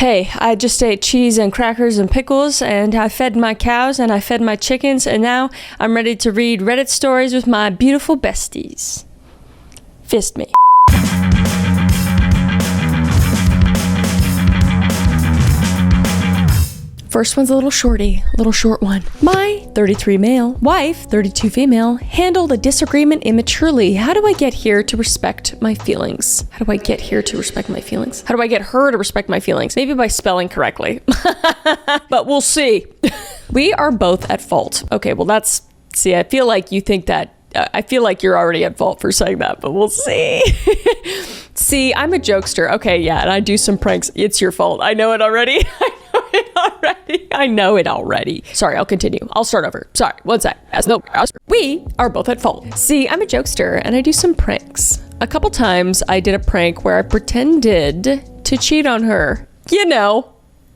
Hey, I just ate cheese and crackers and pickles, and I fed my cows and I fed my chickens, and now I'm ready to read Reddit stories with my beautiful besties. Fist me. First one's a little short one. My 33 male wife, 32 female, handled a disagreement immaturely. How do I get here to respect my feelings? How do I get her to respect my feelings? Maybe by spelling correctly. But we'll see. We are both at fault. Okay, well I feel like you think that. I feel like you're already at fault for saying that, but we'll see. See, I'm a jokester. Okay, yeah, and I do some pranks. It's your fault. I know it already. Sorry, I'll continue. I'll start over. Sorry, one sec. We are both at fault. See, I'm a jokester and I do some pranks. A couple times I did a prank where I pretended to cheat on her. You know,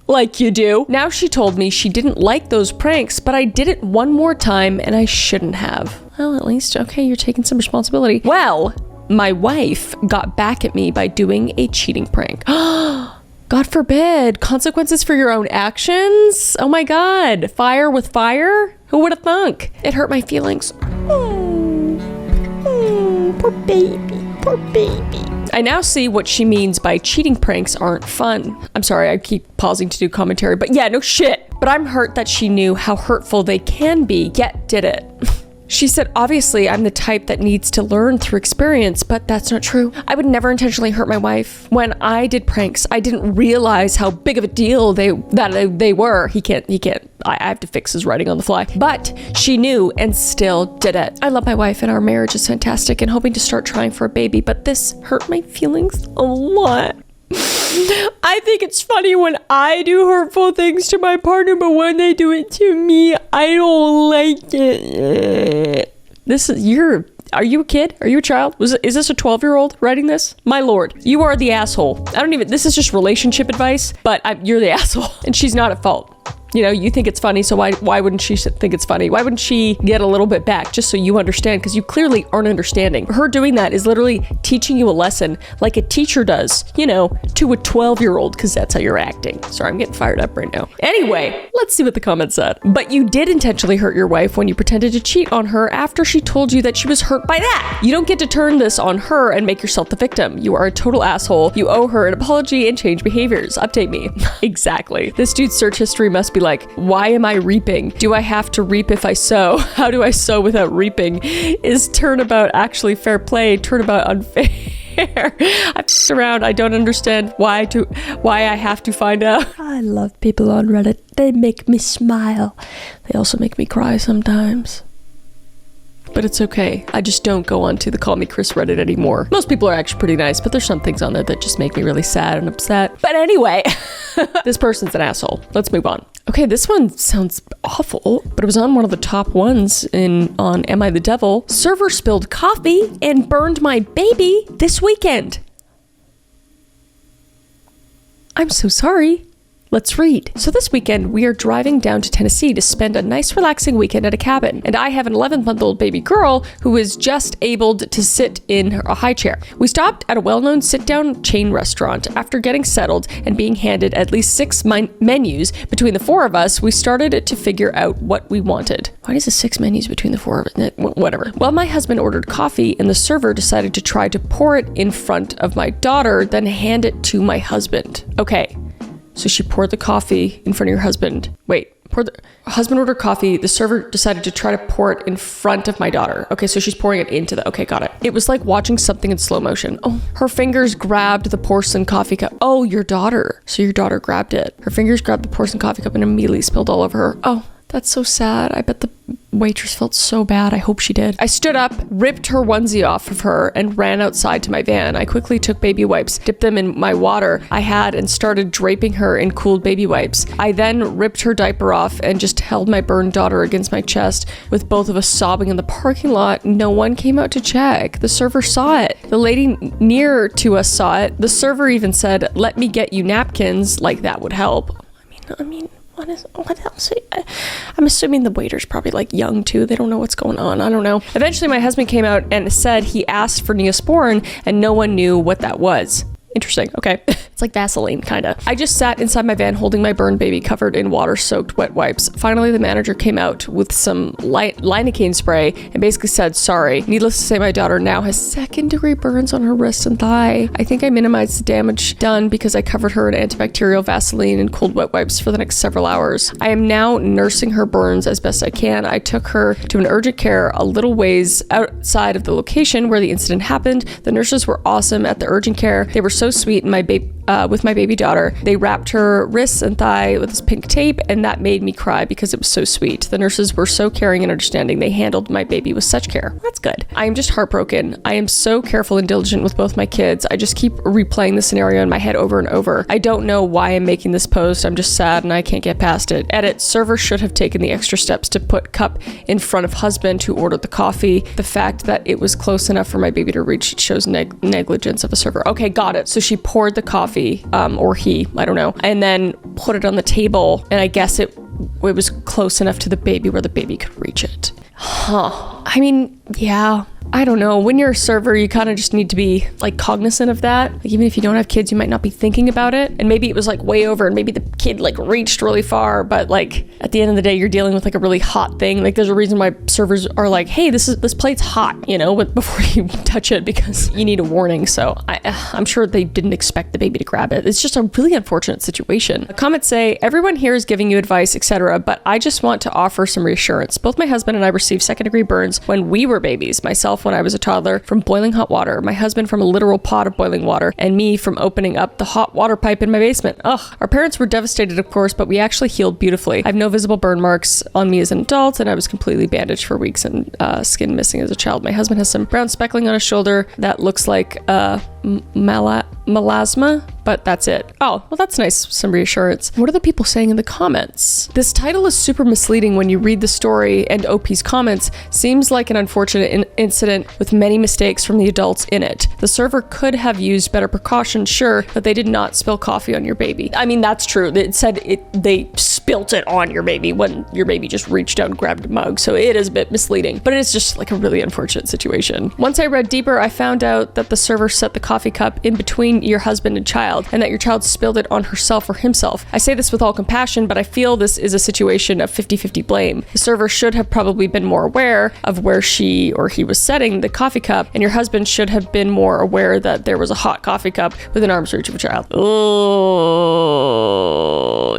like you do. Now she told me she didn't like those pranks, but I did it one more time and I shouldn't have. Well, at least, okay, you're taking some responsibility. Well, my wife got back at me by doing a cheating prank. God forbid, consequences for your own actions? Oh my God, fire with fire? Who would have thunk? It hurt my feelings. Poor baby. I now see what she means by cheating pranks aren't fun. I'm sorry, I keep pausing to do commentary, but yeah, no shit. But I'm hurt that she knew how hurtful they can be, yet did it. She said, obviously, I'm the type that needs to learn through experience, but that's not true. I would never intentionally hurt my wife. When I did pranks, I didn't realize how big of a deal they were. He can't. I have to fix his writing on the fly. But she knew and still did it. I love my wife and our marriage is fantastic and hoping to start trying for a baby, but this hurt my feelings a lot. I think it's funny when I do hurtful things to my partner, but when they do it to me, I don't like it. Are you a kid? Are you a child? Is this a 12-year-old writing this? My lord, you are the asshole. This is just relationship advice, but you're the asshole. And she's not at fault. You know, you think it's funny, so why wouldn't she think it's funny? Why wouldn't she get a little bit back just so you understand? Because you clearly aren't understanding. Her doing that is literally teaching you a lesson like a teacher does, you know, to a 12-year-old, because that's how you're acting. Sorry, I'm getting fired up right now. Anyway, let's see what the comments said. But you did intentionally hurt your wife when you pretended to cheat on her after she told you that she was hurt by that. You don't get to turn this on her and make yourself the victim. You are a total asshole. You owe her an apology and change behaviors. Update me. Exactly. This dude's search history must be like, why am I reaping? Do I have to reap if I sow? How do I sow without reaping? Is turnabout actually fair play? Turnabout unfair? I'm around. I don't understand why I have to find out. I love people on Reddit. They make me smile. They also make me cry sometimes. But it's okay. I just don't go on to the Call Me Chris Reddit anymore. Most people are actually pretty nice, but there's some things on there that just make me really sad and upset. But anyway, this person's an asshole. Let's move on. Okay, this one sounds awful, but it was on one of the top ones on Am I the Devil? Server spilled coffee and burned my baby this weekend. I'm so sorry. Let's read. So this weekend, we are driving down to Tennessee to spend a nice relaxing weekend at a cabin. And I have an 11-month-old baby girl who is just able to sit in a high chair. We stopped at a well-known sit-down chain restaurant. After getting settled and being handed at least 6 menus between the 4 of us, we started to figure out what we wanted. Why does it 6 menus between the 4 of it? Whatever. Well, my husband ordered coffee and the server decided to try to pour it in front of my daughter, then hand it to my husband. Okay. So she poured the coffee in front of your husband. Husband ordered coffee. The server decided to try to pour it in front of my daughter. Okay, so she's pouring it into okay, got it. It was like watching something in slow motion. Oh, her fingers grabbed the porcelain coffee cup. Oh, your daughter. So your daughter grabbed it. Her fingers grabbed the porcelain coffee cup and immediately spilled all over her. Oh, that's so sad. I bet the waitress felt so bad. I hope she did. I stood up, ripped her onesie off of her, and ran outside to my van. I quickly took baby wipes, dipped them in my water I had, and started draping her in cooled baby wipes. I then ripped her diaper off and just held my burned daughter against my chest with both of us sobbing in the parking lot. No one came out to check. The server saw it. The lady near to us saw it. The server even said, "Let me get you napkins," like that would help. I mean, what else? I'm assuming the waiter's probably like young too. They don't know what's going on. I don't know. Eventually my husband came out and said he asked for Neosporin and no one knew what that was. Interesting. Okay. It's like Vaseline, kind of. I just sat inside my van holding my burn baby covered in water-soaked wet wipes. Finally, the manager came out with some lidocaine spray and basically said, sorry. Needless to say, my daughter now has second-degree burns on her wrist and thigh. I think I minimized the damage done because I covered her in antibacterial Vaseline and cold wet wipes for the next several hours. I am now nursing her burns as best I can. I took her to an urgent care a little ways outside of the location where the incident happened. The nurses were awesome at the urgent care. They were so sweet, and with my baby daughter, they wrapped her wrists and thigh with this pink tape, and that made me cry because it was so sweet. The nurses were so caring and understanding. They handled my baby with such care. That's good. I am just heartbroken. I am so careful and diligent with both my kids. I just keep replaying the scenario in my head over and over. I don't know why I'm making this post. I'm just sad and I can't get past it. Edit, server should have taken the extra steps to put cup in front of husband who ordered the coffee. The fact that it was close enough for my baby to reach shows negligence of a server. Okay, got it. So she poured the coffee, or he, I don't know, and then put it on the table, and I guess it was close enough to the baby where the baby could reach it. Huh. I mean, yeah. I don't know. When you're a server, you kind of just need to be like cognizant of that. Like, even if you don't have kids, you might not be thinking about it. And maybe it was like way over and maybe the kid like reached really far. But like at the end of the day, you're dealing with like a really hot thing. Like there's a reason why servers are like, hey, this plate's hot, you know, before you touch it because you need a warning. So I'm sure they didn't expect the baby to grab it. It's just a really unfortunate situation. Comments say, everyone here is giving you advice, etc. But I just want to offer some reassurance. Both my husband and I received second-degree burns when we were babies. Myself when I was a toddler from boiling hot water, my husband from a literal pot of boiling water, and me from opening up the hot water pipe in my basement. Ugh. Our parents were devastated, of course, but we actually healed beautifully. I have no visible burn marks on me as an adult, and I was completely bandaged for weeks and skin missing as a child. My husband has some brown speckling on his shoulder that looks like melasma, but that's it. Oh, well, that's nice. Some reassurance. What are the people saying in the comments? This title is super misleading when you read the story, and OP's comments seems like an unfortunate incident with many mistakes from the adults in it. The server could have used better precautions, sure, but they did not spill coffee on your baby. I mean, that's true. It said they spilt it on your baby when your baby just reached out and grabbed a mug, so it is a bit misleading, but it's just like a really unfortunate situation. Once I read deeper, I found out that the server set the coffee cup in between your husband and child, and that your child spilled it on herself or himself. I say this with all compassion, but I feel this is a situation of 50-50 blame. The server should have probably been more aware of where she or he was setting the coffee cup, and your husband should have been more aware that there was a hot coffee cup within arm's reach of a child. Oh,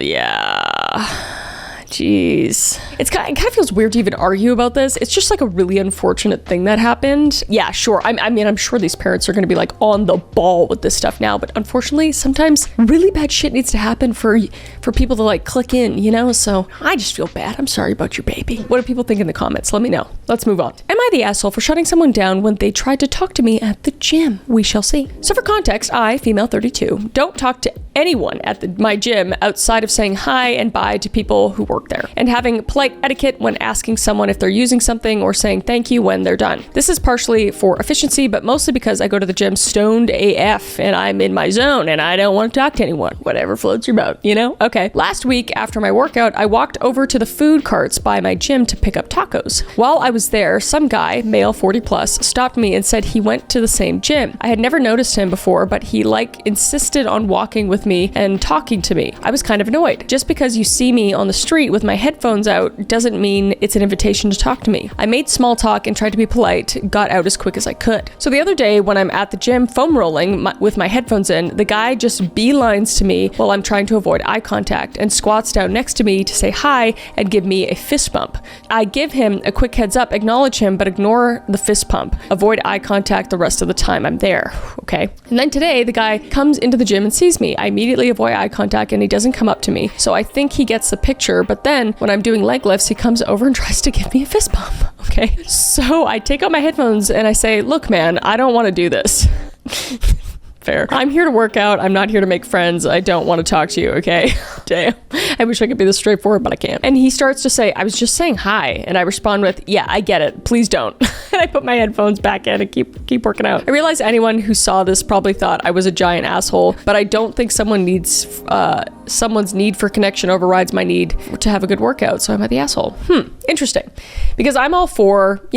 yeah. Jeez. It kind of feels weird to even argue about this. It's just like a really unfortunate thing that happened. Yeah, sure. I mean, I'm sure these parents are going to be like on the ball with this stuff now, but unfortunately, sometimes really bad shit needs to happen for people to like click in, you know? So I just feel bad. I'm sorry about your baby. What do people think in the comments? Let me know. Let's move on. Am I the asshole for shutting someone down when they tried to talk to me at the gym? We shall see. So for context, I, female 32, don't talk to anyone at my gym outside of saying hi and bye to people who work there, and having polite etiquette when asking someone if they're using something or saying thank you when they're done. This is partially for efficiency, but mostly because I go to the gym stoned AF and I'm in my zone and I don't want to talk to anyone. Whatever floats your boat, you know? Okay. Last week after my workout, I walked over to the food carts by my gym to pick up tacos. While I was there, some guy, male 40 plus, stopped me and said he went to the same gym. I had never noticed him before, but he insisted on walking with me and talking to me. I was kind of annoyed. Just because you see me on the street with my headphones out doesn't mean it's an invitation to talk to me. I made small talk and tried to be polite, got out as quick as I could. So the other day when I'm at the gym foam rolling with my headphones in, the guy just beelines to me while I'm trying to avoid eye contact and squats down next to me to say hi and give me a fist bump. I give him a quick heads up, acknowledge him, but ignore the fist pump. Avoid eye contact the rest of the time I'm there. Okay. And then today the guy comes into the gym and sees me. I immediately avoid eye contact and he doesn't come up to me. So I think he gets the picture, but then when I'm doing leg lifts, he comes over and tries to give me a fist bump. Okay. So I take out my headphones and I say, look, man, I don't want to do this. Fair. I'm here to work out. I'm not here to make friends. I don't want to talk to you, okay? Damn. I wish I could be this straightforward, but I can't. And he starts to say, I was just saying hi. And I respond with, yeah, I get it. Please don't. And I put my headphones back in and keep working out. I realize anyone who saw this probably thought I was a giant asshole, but I don't think someone's need for connection overrides my need to have a good workout. So am I the asshole? Interesting. Because I'm all for,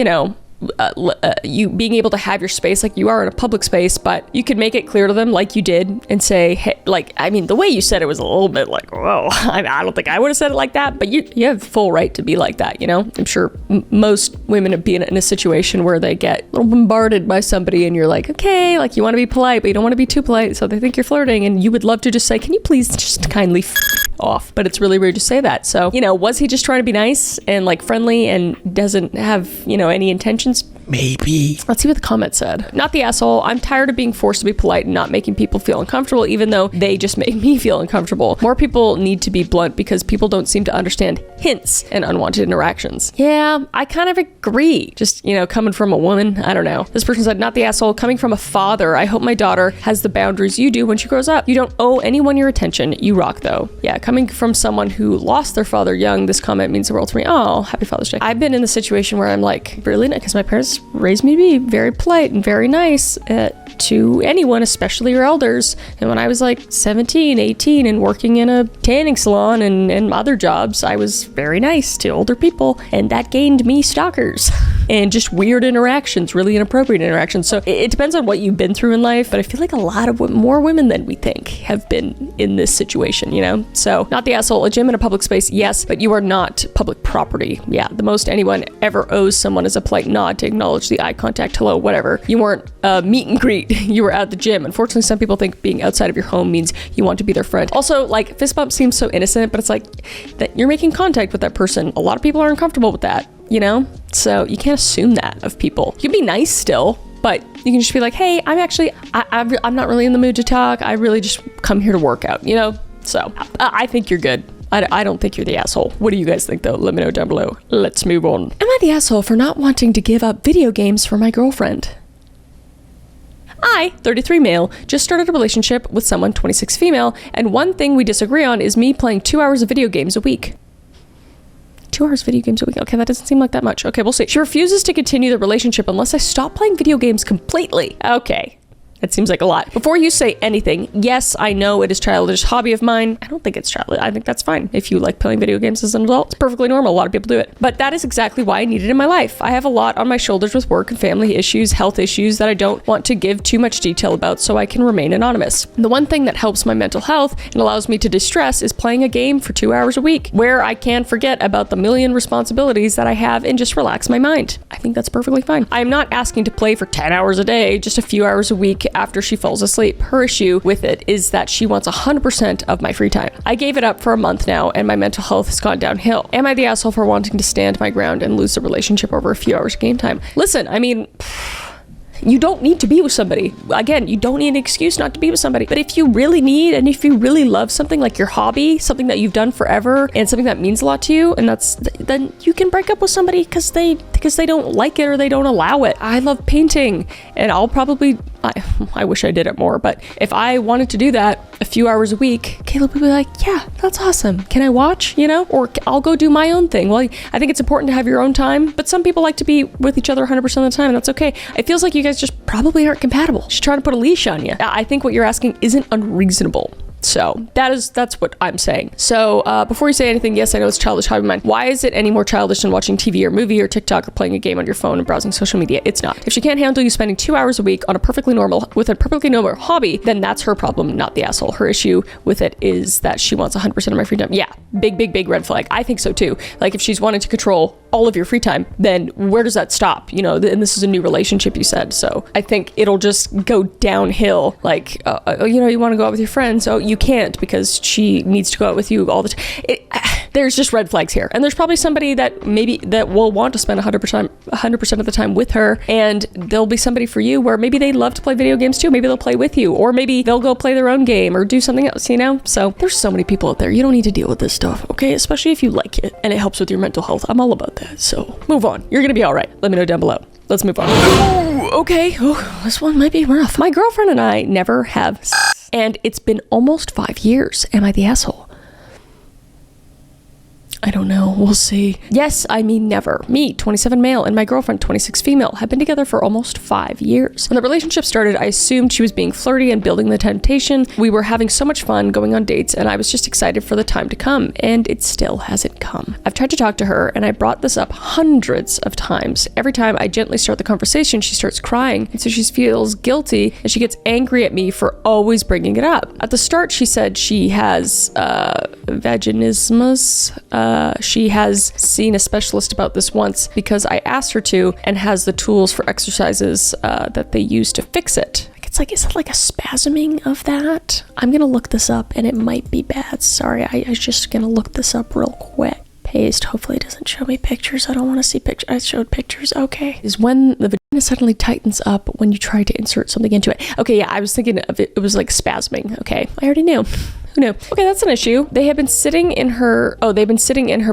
you being able to have your space like you are in a public space, but you could make it clear to them like you did and say, hey, like, I mean, the way you said it was a little bit like, whoa, I don't think I would have said it like that, but you have full right to be like that, you know? I'm sure most women would be in a situation where they get a little bombarded by somebody and you're like, okay, like you want to be polite, but you don't want to be too polite, so they think you're flirting, and you would love to just say, can you please just kindly off? But it's really weird to say that. So, you know, was he just trying to be nice and like friendly and doesn't have, you know, any intentions? Maybe. Let's see what the comment said. Not the asshole. I'm tired of being forced to be polite and not making people feel uncomfortable, even though they just make me feel uncomfortable. More people need to be blunt because people don't seem to understand hints and unwanted interactions. Yeah, I kind of agree. Just, you know, coming from a woman, I don't know. This person said, not the asshole. Coming from a father, I hope my daughter has the boundaries you do when she grows up. You don't owe anyone your attention. You rock though. Yeah, coming from someone who lost their father young, this comment means the world to me. Oh, happy Father's Day. I've been in the situation where I'm like, really? Because my parents raised me to be very polite and very nice to anyone, especially your elders. And when I was like 17, 18 and working in a tanning salon and other jobs, I was very nice to older people, and that gained me stalkers and just weird interactions, really inappropriate interactions. So it depends on what you've been through in life, but I feel like a lot of more women than we think have been in this situation, you know? So not the asshole. A gym in a public space, yes, but you are not public property. Yeah, the most anyone ever owes someone is a polite nod to acknowledge the eye contact, hello, whatever. You weren't meet and greet. You were at the gym. Unfortunately, some people think being outside of your home means you want to be their friend. Also, like, fist bump seems so innocent, but it's like that you're making contact with that person. A lot of people are uncomfortable with that, you know? So you can't assume that of people. You can be nice still, but you can just be like, hey, I'm not really in the mood to talk. I really just come here to work out, you know? So I think you're good. I don't think you're the asshole. What do you guys think though? Let me know down below. Let's move on. Am I the asshole for not wanting to give up video games for my girlfriend? I, 33 male, just started a relationship with someone 26 female, and one thing we disagree on is me playing 2 hours of video games a week. 2 hours video games a week. Okay, that doesn't seem like that much. Okay, we'll see. She refuses to continue the relationship unless I stop playing video games completely. Okay. That seems like a lot. Before you say anything, yes, I know it is childish hobby of mine. I don't think it's childish. I think that's fine. If you like playing video games as an adult, it's perfectly normal. A lot of people do it. But that is exactly why I need it in my life. I have a lot on my shoulders with work and family issues, health issues that I don't want to give too much detail about so I can remain anonymous. The one thing that helps my mental health and allows me to distress is playing a game for 2 hours a week, where I can forget about the million responsibilities that I have and just relax my mind. I think that's perfectly fine. I am not asking to play for 10 hours a day, just a few hours a week after she falls asleep. Her issue with it is that she wants 100% of my free time. I gave it up for a month now and my mental health has gone downhill. Am I the asshole for wanting to stand my ground and lose the relationship over a few hours of game time? Listen, I mean, you don't need to be with somebody. Again, you don't need an excuse not to be with somebody. But if you really need, and if you really love something like your hobby, something that you've done forever, and something that means a lot to you, and then you can break up with somebody because they don't like it or they don't allow it. I love painting, and I'll probably, I wish I did it more, but if I wanted to do that a few hours a week, Caleb would be like, yeah, that's awesome. Can I watch, you know? Or I'll go do my own thing. Well, I think it's important to have your own time, but some people like to be with each other 100% of the time, and that's okay. It feels like you guys just probably aren't compatible. She's trying to put a leash on you. I think what you're asking isn't unreasonable. So that's what I'm saying. So before you say anything, yes, I know it's childish hobby of mine. Why is it any more childish than watching TV or movie or TikTok or playing a game on your phone and browsing social media? It's not. If she can't handle you spending 2 hours a week on a perfectly normal hobby, then that's her problem, not the asshole. Her issue with it is that she wants 100% of my free time. Yeah, big red flag. I think so too. Like if she's wanting to control all of your free time, then where does that stop? You know, and this is a new relationship, you said. So I think it'll just go downhill. Like, you know, you want to go out with your friends. Oh, you can't because she needs to go out with you all the time. There's just red flags here. And there's probably somebody that will want to spend 100% of the time with her. And there'll be somebody for you where maybe they love to play video games too. Maybe they'll play with you, or maybe they'll go play their own game or do something else, you know? So there's so many people out there. You don't need to deal with this stuff, okay? Especially if you like it and it helps with your mental health. I'm all about that. So move on. You're going to be all right. Let me know down below. Let's move on. Ooh, okay. Oh, this one might be rough. My girlfriend and I never have sex, and it's been almost 5 years. Am I the asshole? I don't know. We'll see. Yes, I mean never. Me, 27 male, and my girlfriend, 26 female, have been together for almost 5 years. When the relationship started, I assumed she was being flirty and building the temptation. We were having so much fun going on dates, and I was just excited for the time to come, and it still hasn't come. I've tried to talk to her, and I brought this up hundreds of times. Every time I gently start the conversation, she starts crying, and so she feels guilty, and she gets angry at me for always bringing it up. At the start, she said she has vaginismus. She has seen a specialist about this once because I asked her to, and has the tools for exercises that they use to fix it. It's like, is it like a spasming of that? I'm gonna look this up, and it might be bad. Sorry, I was just gonna look this up real quick. Paste. Hopefully it doesn't show me pictures. I don't want to see pictures. I showed pictures. Okay. Is when the vagina suddenly tightens up when you try to insert something into it. Okay, yeah, I was thinking of it. It was like spasming. Okay, I already knew. Who knew? Okay, that's an issue. They've been sitting in her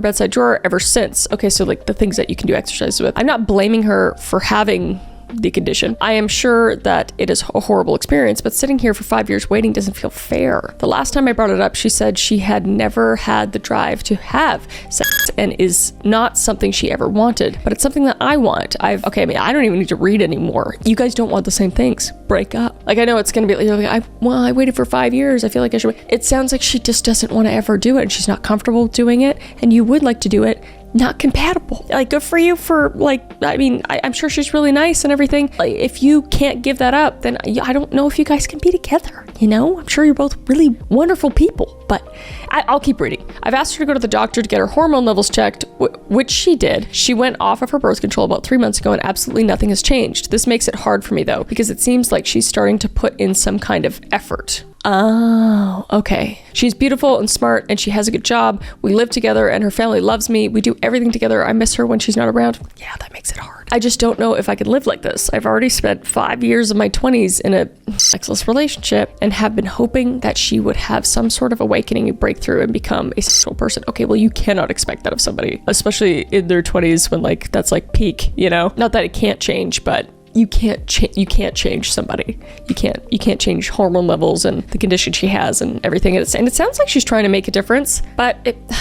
bedside drawer ever since. Okay, so like the things that you can do exercises with. I'm not blaming her for having the condition. I am sure that it is a horrible experience, but sitting here for 5 years waiting doesn't feel fair. The last time I brought it up, she said she had never had the drive to have sex and is not something she ever wanted, but it's something that I want. I don't even need to read anymore. You guys don't want the same things. Break up. Like, I know it's gonna be like, I waited for 5 years. I feel like I should. It sounds like she just doesn't want to ever do it, and she's not comfortable doing it, and you would like to do it. Not compatible. Like, good for you for, like, I mean, I'm sure she's really nice and everything. Like, if you can't give that up, then I don't know if you guys can be together, you know? I'm sure you're both really wonderful people, but I'll keep reading. I've asked her to go to the doctor to get her hormone levels checked, which she did. She went off of her birth control about 3 months ago, and absolutely nothing has changed. This makes it hard for me, though, because it seems like she's starting to put in some kind of effort. Oh, okay. She's beautiful and smart, and she has a good job. We live together, and her family loves me. We do everything together. I miss her when she's not around. Yeah, that makes it hard. I just don't know if I could live like this. I've already spent 5 years of my 20s in a sexless relationship and have been hoping that she would have some sort of awakening and breakthrough and become a sexual person. Okay, well, you cannot expect that of somebody, especially in their 20s when, like, that's like peak, you know? Not that it can't change, but you can't change somebody. You can't change hormone levels and the condition she has and everything. And it sounds like she's trying to make a difference, but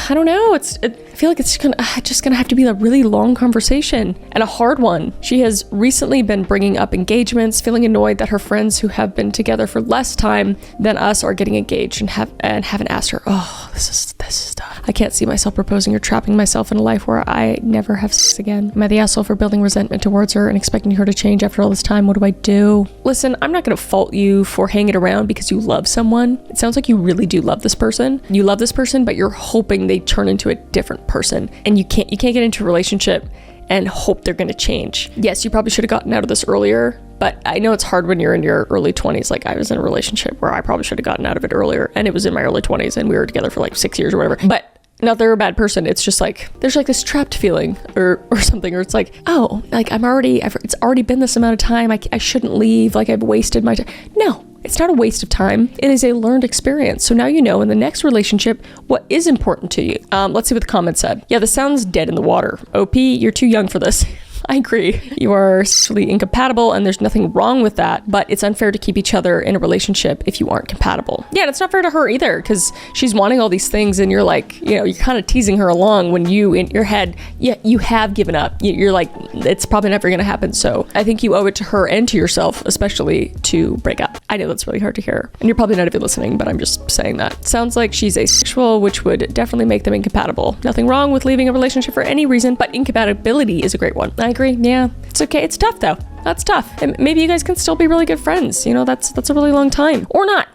I don't know. I feel like it's just gonna have to be a really long conversation and a hard one. She has recently been bringing up engagements, feeling annoyed that her friends who have been together for less time than us are getting engaged and haven't asked her. Oh, this is tough. I can't see myself proposing or trapping myself in a life where I never have sex again. Am I the asshole for building resentment towards her and expecting her to change after all this time? What do I do? Listen, I'm not going to fault you for hanging around because you love someone. It sounds like you really do love this person. You love this person, but you're hoping they turn into a different person. And you can't get into a relationship and hope they're going to change. Yes, you probably should have gotten out of this earlier, but I know it's hard when you're in your early 20s. Like, I was in a relationship where I probably should have gotten out of it earlier, and it was in my early 20s, and we were together for like 6 years or whatever. But not they're a bad person. It's just like there's like this trapped feeling or something, or it's like, oh, like it's already been this amount of time. I shouldn't leave. Like, I've wasted my time. No, it's not a waste of time. It is a learned experience. So now you know in the next relationship what is important to you. Let's see what the comments said. Yeah, this sounds dead in the water. OP, you're too young for this. I agree. You are sexually incompatible, and there's nothing wrong with that, but it's unfair to keep each other in a relationship if you aren't compatible. Yeah, and it's not fair to her either, because she's wanting all these things, and you're like, you know, you're kind of teasing her along when you, in your head, yeah, you have given up. You're like, it's probably never going to happen. So I think you owe it to her and to yourself, especially, to break up. I know that's really hard to hear, and you're probably not even listening, but I'm just saying that. Sounds like she's asexual, which would definitely make them incompatible. Nothing wrong with leaving a relationship for any reason, but incompatibility is a great one. I agree. Yeah, it's okay. It's tough though. That's tough. And maybe you guys can still be really good friends. You know, that's a really long time, or not.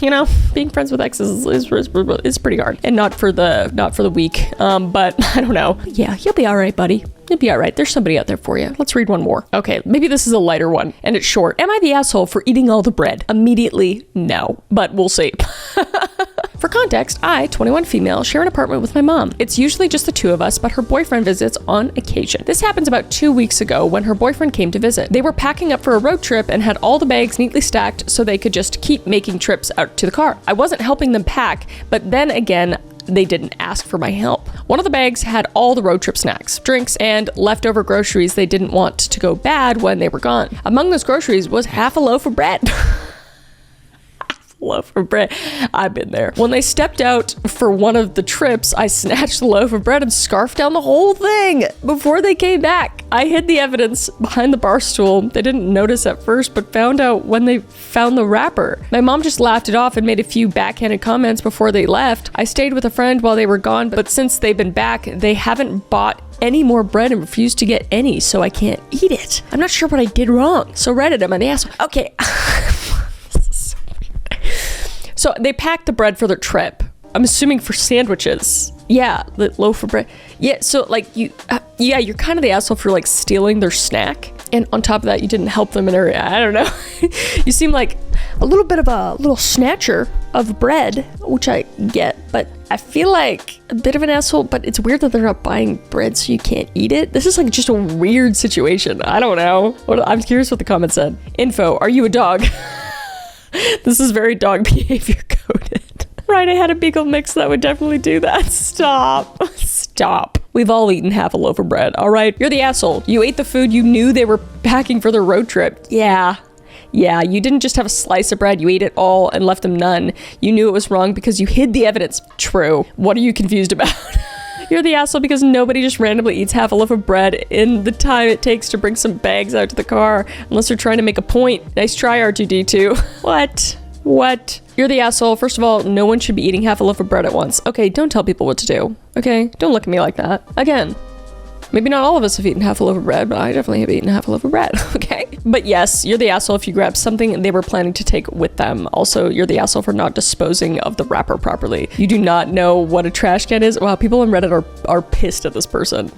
You know, being friends with exes is pretty hard, and not for the weak. But I don't know. Yeah, you'll be all right, buddy. You'll be all right. There's somebody out there for you. Let's read one more. Okay, maybe this is a lighter one, and it's short. Am I the asshole for eating all the bread? Immediately, no, but we'll see. For context, I, 21 female, share an apartment with my mom. It's usually just the two of us, but her boyfriend visits on occasion. This happens about 2 weeks ago when her boyfriend came to visit. They were packing up for a road trip and had all the bags neatly stacked so they could just keep making trips out to the car. I wasn't helping them pack, but then again, they didn't ask for my help. One of the bags had all the road trip snacks, drinks, and leftover groceries they didn't want to go bad when they were gone. Among those groceries was half a loaf of bread. Loaf of bread. I've been there. When they stepped out for one of the trips, I snatched the loaf of bread and scarfed down the whole thing before they came back. I hid the evidence behind the bar stool. They didn't notice at first, but found out when they found the wrapper. My mom just laughed it off and made a few backhanded comments before they left. I stayed with a friend while they were gone, but since they've been back, they haven't bought any more bread and refused to get any, so I can't eat it. I'm not sure what I did wrong. So Reddit, I'm an asshole. Okay. So they packed the bread for their trip. I'm assuming for sandwiches. Yeah, the loaf of bread. Yeah, so like you're kind of the asshole for like stealing their snack. And on top of that, you didn't help them in their, I don't know. You seem like a little bit of a little snatcher of bread, which I get, but I feel like a bit of an asshole, but it's weird that they're not buying bread so you can't eat it. This is like just a weird situation. I don't know. I'm curious what the comment said. Info, are you a dog? This is very dog behavior coded. Right, I had a beagle mix that would definitely do that. Stop. We've all eaten half a loaf of bread, all right? You're the asshole. You ate the food you knew they were packing for their road trip. Yeah, you didn't just have a slice of bread, you ate it all and left them none. You knew it was wrong because you hid the evidence. True. What are you confused about? You're the asshole because nobody just randomly eats half a loaf of bread in the time it takes to bring some bags out to the car, unless they're trying to make a point. Nice try, R2D2. What? You're the asshole. First of all, no one should be eating half a loaf of bread at once. Okay, don't tell people what to do. Okay, don't look at me like that. Again, maybe not all of us have eaten half a loaf of bread, but I definitely have eaten half a loaf of bread, okay? But yes, you're the asshole if you grab something they were planning to take with them. Also, you're the asshole for not disposing of the wrapper properly. You do not know what a trash can is. Wow, people on Reddit are pissed at this person.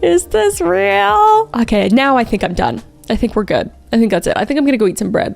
Is this real? Okay, now I think I'm done. I think we're good. I think that's it. I think I'm gonna go eat some bread.